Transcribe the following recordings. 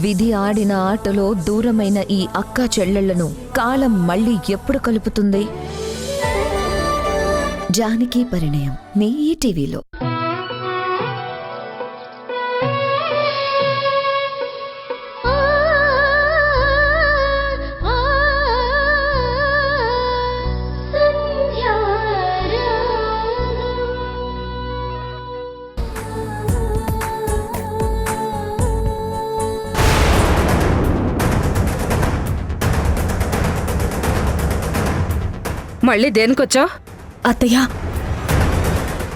విధి ఆడిన ఆటలో దూరమైన ఈ అక్క చెల్లెళ్లను కాలం మళ్ళీ ఎప్పుడు కలుపుతుంది? జానకి పరిణయం మీ ఈటీవీలో. మళ్ళీ దేనికొచ్చావు? అత్తయ్య,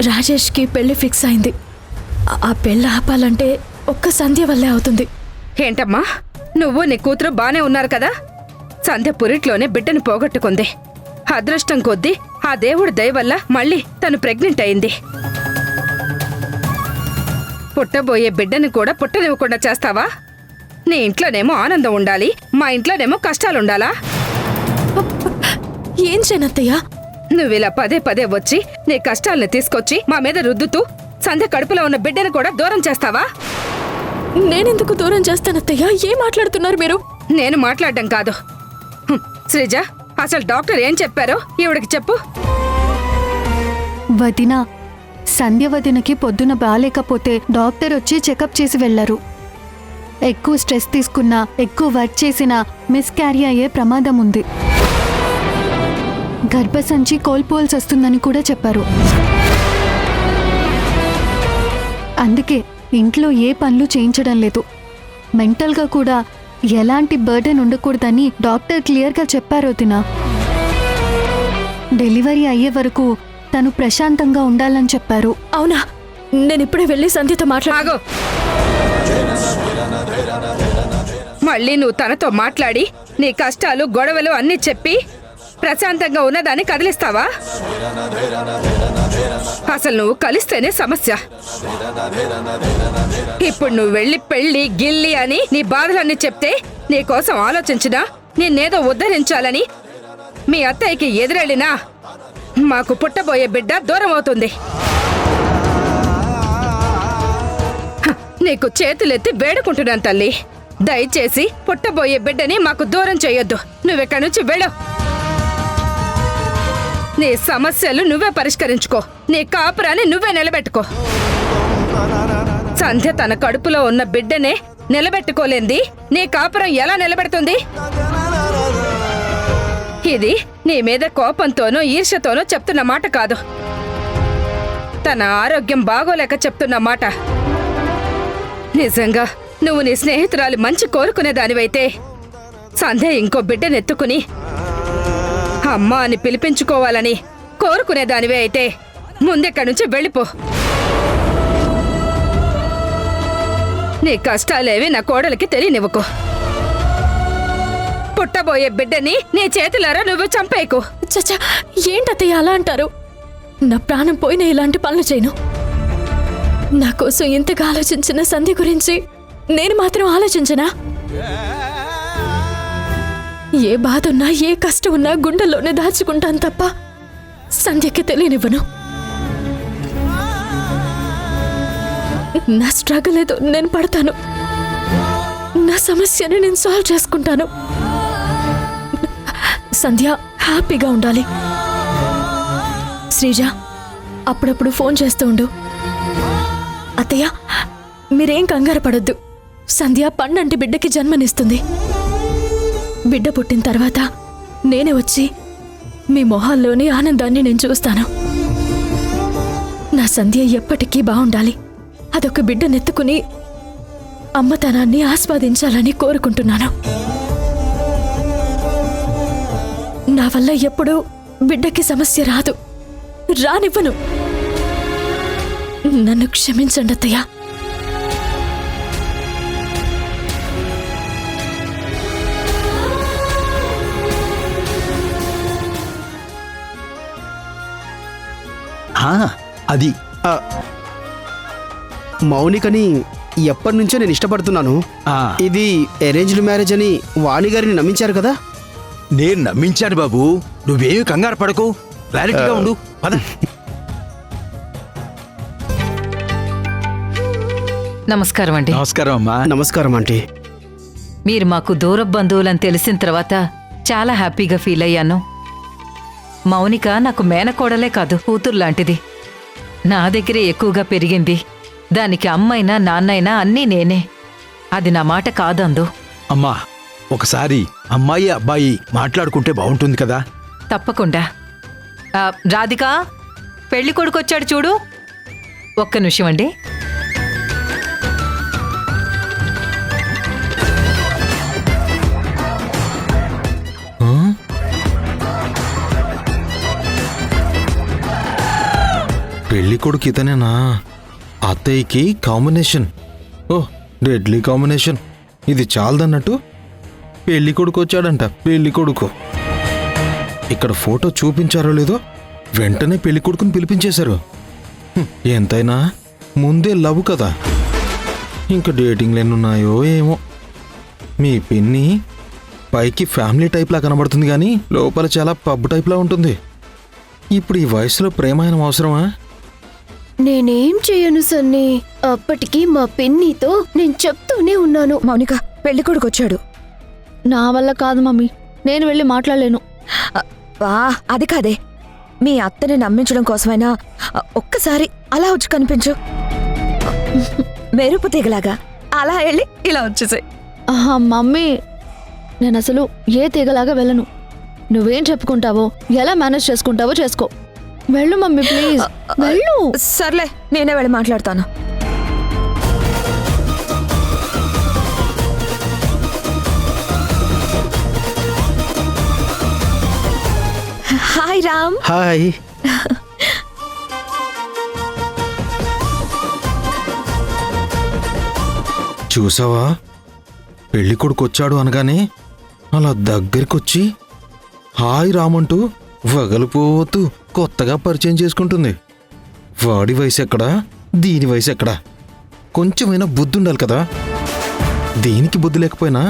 రాజేష్కి పెళ్లి ఫిక్స్ అయింది. ఆ పెళ్లి ఆపాలంటే ఒక్క సంధ్య వల్లే అవుతుంది. ఏంటమ్మా, నువ్వు నీ కూతురు బానే ఉన్నారు కదా? సంధ్య పురిట్లోనే బిడ్డను పోగొట్టుకుంది. అదృష్టం కొద్దీ ఆ దేవుడి దయ వల్ల మళ్ళీ తను ప్రెగ్నెంట్ అయింది. పుట్టబోయే బిడ్డని కూడా పుట్టనివ్వకుండా చేస్తావా? నీ ఇంట్లోనేమో ఆనందం ఉండాలి, మా ఇంట్లోనేమో కష్టాలుండాలా? ఏం చేయనత్తయ్య? నువ్విలా పదే పదే వచ్చి నీ కష్టాలను తీసుకొచ్చి మా మీద రుద్దుతూ సంధ్య కడుపులో ఉన్న బిడ్డను కూడా దూరం చేస్తావా? నేనెందుకు దూరం చేస్తానత్తయ్య? ఏం మాట్లాడుతున్నారు మీరు? నేను మాట్లాడడం కాదు. శ్రీజ, అసలు డాక్టర్ ఏం చెప్పారో ఈవిడికి చెప్పు. వదిన, సంధ్య వదినకి పొద్దున బాలేకపోతే డాక్టర్ వచ్చి చెకప్ చేసి వెళ్లారు. ఎక్కువ స్ట్రెస్ తీసుకున్నా, ఎక్కువ వర్క్ చేసినా మిస్క్యారీ అయ్యే ప్రమాదం ఉంది. గర్భసంచి కోల్పోవాల్సి వస్తుందని కూడా చెప్పారు. అందుకే ఇంట్లో ఏ పనులు చేయించడం లేదు. మెంటల్గా కూడా ఎలాంటి బర్డెన్ ఉండకూడదని డాక్టర్ క్లియర్గా చెప్పారు వదిన. డెలివరీ అయ్యే వరకు తను ప్రశాంతంగా ఉండాలని చెప్పారు. అవునా? నేను ఇప్పుడే వెళ్ళి సంధ్యతో ఆగు. మళ్ళీ నువ్వు తనతో మాట్లాడి నీ కష్టాలు గొడవలు అన్నీ చెప్పి ప్రశాంతంగా ఉన్నదాన్ని కదిలిస్తావా? అసలు నువ్వు కలిస్తేనే సమస్య. ఇప్పుడు నువ్వు వెళ్ళి పెళ్లి గిల్లి అని నీ బాధలన్నీ చెప్తే నీకోసం ఆలోచించినా నిన్నేదో ఉద్ధరించాలని మీ అత్తయ్యకి ఎదురెళ్ళినా మాకు పుట్టబోయే బిడ్డ దూరం అవుతుంది. నీకు చేతులెత్తి వేడుకుంటున్నాను తల్లి, దయచేసి పుట్టబోయే బిడ్డని మాకు దూరం చేయొద్దు. నువ్వెక్కడి నుంచి వెళ్ళు. నీ సమస్యలు నువ్వే పరిష్కరించుకో, నీ కాపురాన్ని నువ్వే నిలబెట్టుకో. సంధ్య తన కడుపులో ఉన్న బిడ్డనే నిలబెట్టుకోలేంది నీ కాపురం ఎలా నిలబెడుతుంది? ఇది నీ మీద కోపంతోనో ఈర్ష్యతోనో చెప్తున్న మాట కాదు, తన ఆరోగ్యం బాగోలేక చెప్తున్న మాట. నిజంగా నువ్వు నీ స్నేహితురాలి మంచి కోరుకునేదానివైతే సంధ్య ఇంకో బిడ్డనెత్తుకుని అమ్మ అని పిలిపించుకోవాలని కోరుకునేదానివే అయితే ముందెక్కడి నుంచి వెళ్ళిపో. నీ కష్టాలేవి నా కోడలికి తెలియనివ్వకు. పుట్టబోయే బిడ్డని నీ చేతులారా నువ్వు చంపేయకు. చచ్చా, ఏంటత్తయ్య అలా అంటారు? నా ప్రాణం పోయిన ఇలాంటి పనులు చేయను. నా కోసం ఇంతగా ఆలోచించిన సంధ్య గురించి నేను మాత్రం ఆలోచించనా? ఏ బాధ ఉన్నా, ఏ కష్టం ఉన్నా గుండెల్లోనే దాచుకుంటాను తప్ప సంధ్యకి తెలియనివ్వను. నా స్ట్రగుల్ ఏదో నేను పడతాను, నా సమస్యని నేను సాల్వ్ చేసుకుంటాను. సంధ్య హ్యాపీగా ఉండాలి. శ్రీజ, అప్పుడప్పుడు ఫోన్ చేస్తూ ఉండు. అత్తయ్య, మీరేం కంగారు పడొద్దు. సంధ్య పండంటి బిడ్డకి జన్మనిస్తుంది. బిడ్డ పుట్టిన తర్వాత నేనే వచ్చి మీ మొహాల్లోని ఆనందాన్ని నేను చూస్తాను. నా సంధ్య ఎప్పటికీ బాగుండాలి. అదొక బిడ్డనెత్తుకుని అమ్మతనాన్ని ఆస్వాదించాలని కోరుకుంటున్నాను. నా వల్ల ఎప్పుడూ బిడ్డకి సమస్య రాదు, రానివ్వను. నన్ను క్షమించండి అత్తయ్య. అది మౌనికని ఎప్పటి నుంచో నేను ఇష్టపడుతున్నాను. ఇది అరేంజ్డ్ మ్యారేజ్ అని వాణి గారిని నమ్మించారు కదా? నేను నమ్మించాను బాబు, నువ్వేమి కంగారు పడకు, క్లారిటీగా ఉండు. పద. నమస్కారం అండి. నమస్కారం అమ్మా. నమస్కారం ఆంటీ. మీరు మాకు దూర బంధువులని తెలిసిన తర్వాత చాలా హ్యాపీగా ఫీల్ అయ్యాను. మౌనిక నాకు మేనకోడలే కాదు, కూతురు లాంటిది. నా దగ్గరే ఎక్కువగా పెరిగింది. దానికి అమ్మైనా నాన్నైనా అన్నీ నేనే. అది నా మాట కాదందు. అమ్మా, ఒకసారి అమ్మాయి అబ్బాయి మాట్లాడుకుంటే బాగుంటుంది కదా. తప్పకుండా. రాధిక, పెళ్లి కొడుకొచ్చాడు చూడు. ఒక్క నిమిషం అండి. పెళ్లి కొడుకు ఇతనేనా? అత్తయ్యకి కాంబినేషన్. ఓ, డెడ్లీ కాంబినేషన్. ఇది చాలదన్నట్టు పెళ్లి కొడుకు వచ్చాడంట. పెళ్లి కొడుకు ఇక్కడ ఫోటో చూపించారో లేదో వెంటనే పెళ్లి కొడుకుని పిలిపించేశారు. ఎంతైనా ముందే లవ్ కదా. ఇంకా డేటింగ్లు ఎన్నున్నాయో ఏమో. మీ పిన్ని పైకి ఫ్యామిలీ టైప్లా కనబడుతుంది కానీ లోపల చాలా పబ్ టైప్లా ఉంటుంది. ఇప్పుడు ఈ వయసులో ప్రేమాయణం అవసరమా? నేనేం చెయ్యను సన్నీ. అప్పటికి మా పిన్నితో నేను చెప్తూనే ఉన్నాను. మౌనిక, పెళ్లి కొడుకొచ్చాడు. నా వల్ల కాదు మమ్మీ, నేను వెళ్ళి మాట్లాడలేను. వా, అది కాదే. మీ అత్తని నమ్మించడం కోసమైనా ఒక్కసారి అలా వచ్చి కనిపించు. మెరుపు తీగలాగా అలా వెళ్ళి ఇలా వచ్చేసాయి. ఆహా మమ్మీ, నేను అసలు ఏ తీగలాగా వెళ్ళను. నువ్వేం చెప్పుకుంటావో, ఎలా మేనేజ్ చేసుకుంటావో చేసుకో. వెళ్ళు మమ్మీ, ప్లీజ్ వెళ్ళు. సర్లే, నేనే వెళ్ళి మాట్లాడతాను. హాయ్ రామ్. హాయ్. చూసావా, పెళ్లి కొడుకు వచ్చాడు అనగానే అలా దగ్గరికొచ్చి హాయ్ రామంటూ వగలిపోతూ కొత్తగా పరిచయం చేసుకుంటుంది. వాడి వయసు ఎక్కడా, దీని వయసు ఎక్కడా? కొంచెమైనా బుద్ధి ఉండాలి కదా. దీనికి బుద్ధి లేకపోయినా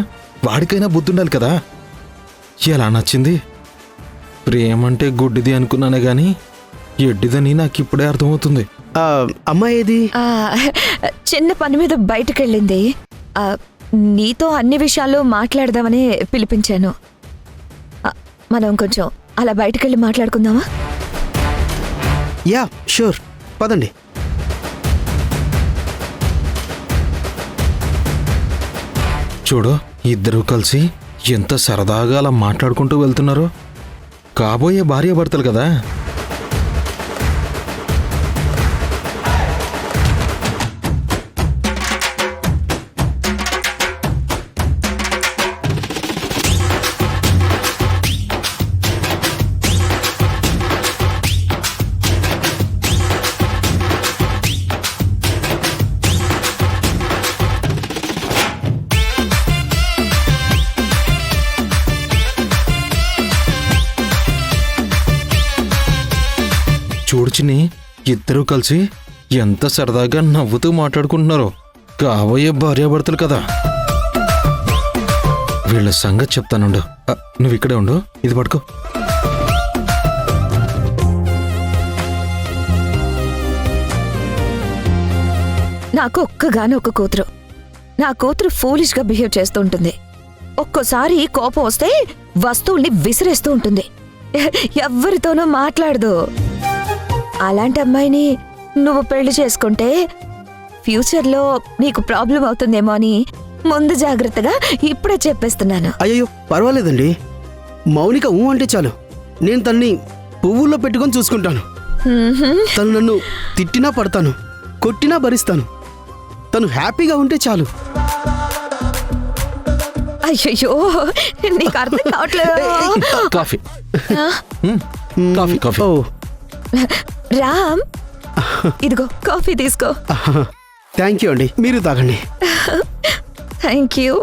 వాడికైనా బుద్ధి ఉండాలి కదా. ఎలా నచ్చింది? ప్రేమంటే గుడ్డిది అనుకున్నానే గాని ఎడ్డిదని నాకు ఇప్పుడే అర్థమవుతుంది. అమ్మాయి ఏది? చిన్న పని మీద బయటకెళ్ళింది. నీతో అన్ని విషయాలు మాట్లాడదామని పిలిపించాను. మనం కొంచెం అలా బయటకెళ్ళి మాట్లాడుకుందామా? యా, షూర్, పదండి. చూడు, ఇద్దరూ కలిసి ఎంత సరదాగా అలా మాట్లాడుకుంటూ వెళ్తున్నారు. కాబోయే భార్యాభర్తలు కదా. చూడు చిన్ని, ఇద్దరూ కలిసి ఎంత సరదాగా నవ్వుతూ మాట్లాడుకుంటున్నారో. కాబోయే భార్యాభర్తలు కదా. వీళ్ళ సంగతి చెప్తానుండు. నువ్వు ఇక్కడే ఉండు, ఇది పట్టుకో. నాకు ఒక్కగానే ఒక కూతురు. నా కూతురు ఫూలిష్ గా బిహేవ్ చేస్తూ ఉంటుంది. ఒక్కోసారి కోపం వస్తే వస్తువుల్ని విసిరేస్తూ ఉంటుంది. ఎవ్వరితోనూ మాట్లాడదు. అలాంటి అమ్మాయిని నువ్వు పెళ్లి చేసుకుంటే ఫ్యూచర్లో నీకు ప్రాబ్లం అవుతుందేమో అని ముందు జాగ్రత్తగా ఇప్పుడే చెప్పేస్తున్నాను. అయ్యో, పర్వాలేదండి. మౌనిక అంటే చాలు. నేను తన్ని పువ్వుల్లో పెట్టుకొని చూసుకుంటాను. తను నన్ను తిట్టినా పడతాను, కొట్టినా భరిస్తాను. తను హ్యాపీగా ఉంటే చాలు. అయ్యో, నీకు అర్థం కావట్లేదు. Coffee coffee coffee. Oh, Ram, ఇదిగో కాఫీ తీసుకో. థ్యాంక్ యూ అండి, మీరు తాగండి. Thank you.